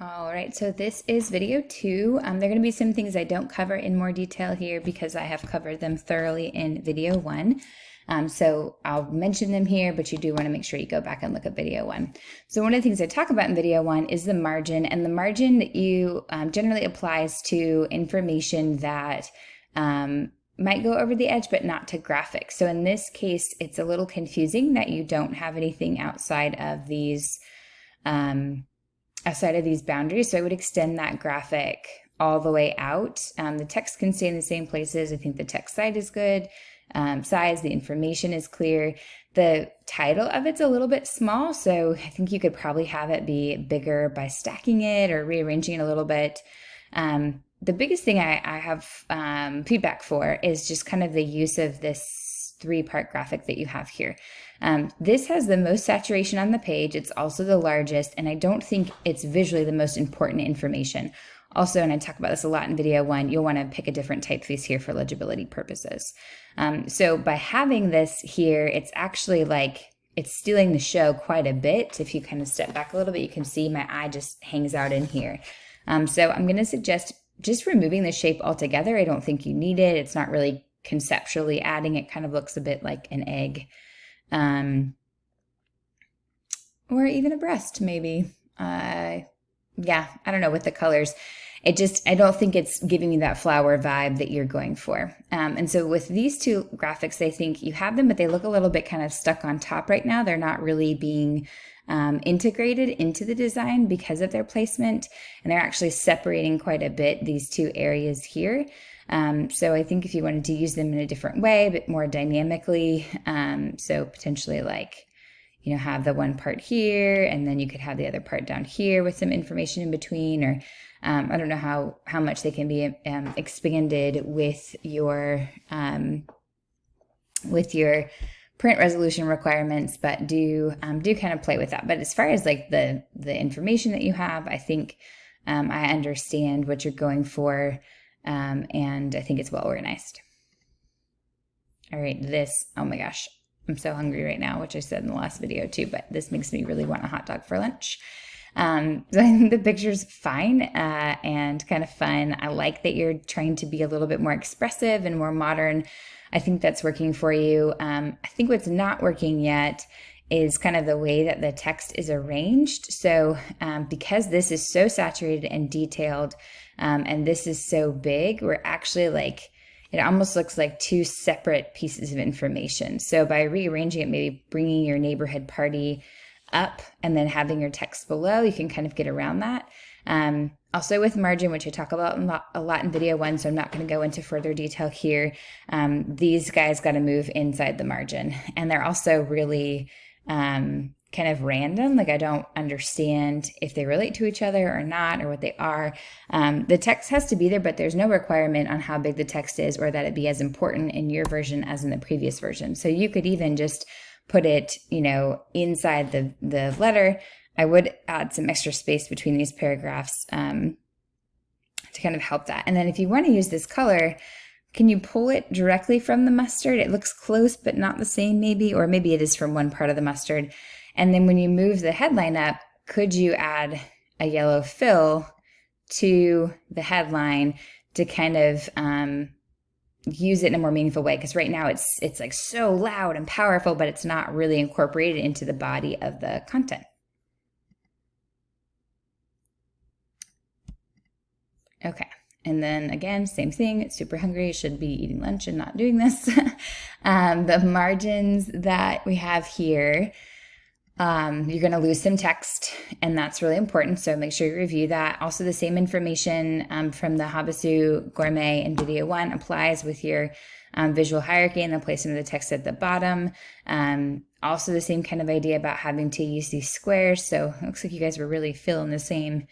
All right, so this is video 2. There are going to be some things I don't cover in more detail here because I have covered them thoroughly in video 1. So I'll mention them here, but you do want to make sure you go back and look at video 1. So one of the things I talk about in video 1 is the margin, and the margin that you generally applies to information that might go over the edge, but not to graphics. So in this case, it's a little confusing that you don't have anything outside of these boundaries. So I would extend that graphic all the way out. The text can stay in the same places. I think the text size is good. The information is clear. The title of it's a little bit small, so I think you could probably have it be bigger by stacking it or rearranging it a little bit. The biggest thing I have feedback for is just kind of the use of this 3-part graphic that you have here. This has the most saturation on the page. It's also the largest, and I don't think it's visually the most important information. Also, and I talk about this a lot in video 1, you'll want to pick a different typeface here for legibility purposes. So by having this here, it's actually like it's stealing the show quite a bit. If you kind of step back a little bit, you can see my eye just hangs out in here. So I'm going to suggest just removing the shape altogether. I don't think you need it. It's not really conceptually adding. It kind of looks a bit like an egg. Or even a breast, maybe. Yeah, I don't know, with the colors. I don't think it's giving you that flower vibe that you're going for. And so with these 2 graphics, I think you have them, but they look a little bit kind of stuck on top right now. They're not really being integrated into the design because of their placement, and they're actually separating quite a bit, these 2 areas here. So I think if you wanted to use them in a different way, a bit more dynamically, so potentially like, have the one part here, and then you could have the other part down here with some information in between, or I don't know how much they can be expanded with your print resolution requirements, but do kind of play with that. But as far as like the information that you have, I think I understand what you're going for, and I think it's well organized. All right, oh my gosh, I'm so hungry right now, which I said in the last video too, but this makes me really want a hot dog for lunch. So I think the picture's fine and kind of fun. I like that you're trying to be a little bit more expressive and more modern. I think that's working for you. I think what's not working yet is kind of the way that the text is arranged. So because this is so saturated and detailed, and this is so big, we're actually like, it almost looks like 2 separate pieces of information. So by rearranging it, maybe bringing your neighborhood party up and then having your text below, you can kind of get around that. Also with margin, which I talk about a lot in video 1, so I'm not going to go into further detail here. These guys got to move inside the margin, and they're also really kind of random. Like I don't understand if they relate to each other or not, or what they are. The text has to be there, but there's no requirement on how big the text is or that it be as important in your version as in the previous version. So you could even just put it, inside the letter. I would add some extra space between these paragraphs to kind of help that. And then if you want to use this color, can you pull it directly from the mustard? It looks close, but not the same maybe, or maybe it is from one part of the mustard. And then when you move the headline up, could you add a yellow fill to the headline to kind of use it in a more meaningful way? Because right now it's like so loud and powerful, but it's not really incorporated into the body of the content. Okay. And then again, same thing, it's super hungry, should be eating lunch and not doing this. The margins that we have here, you're going to lose some text, and that's really important. So make sure you review that. Also, the same information from the Havasu Gourmet in video 1 applies with your visual hierarchy and the placement of the text at the bottom. Also, the same kind of idea about having to use these squares. So it looks like you guys were really feeling the same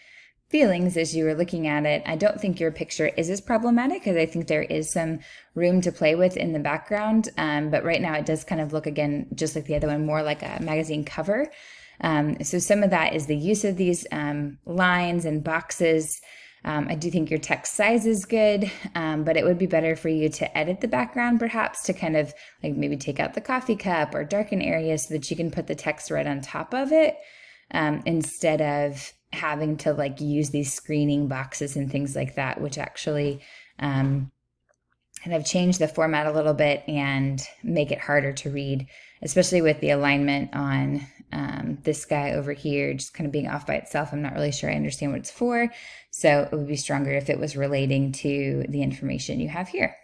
feelings as you were looking at it. I don't think your picture is as problematic, because I think there is some room to play with in the background. But right now it does kind of look, again, just like the other one, more like a magazine cover. So some of that is the use of these lines and boxes. I do think your text size is good, but it would be better for you to edit the background perhaps to kind of like maybe take out the coffee cup or darken areas so that you can put the text right on top of it. Instead of having to like use these screening boxes and things like that, which actually kind of change the format a little bit and make it harder to read, especially with the alignment on this guy over here just kind of being off by itself. I'm not really sure I understand what it's for. So it would be stronger if it was relating to the information you have here.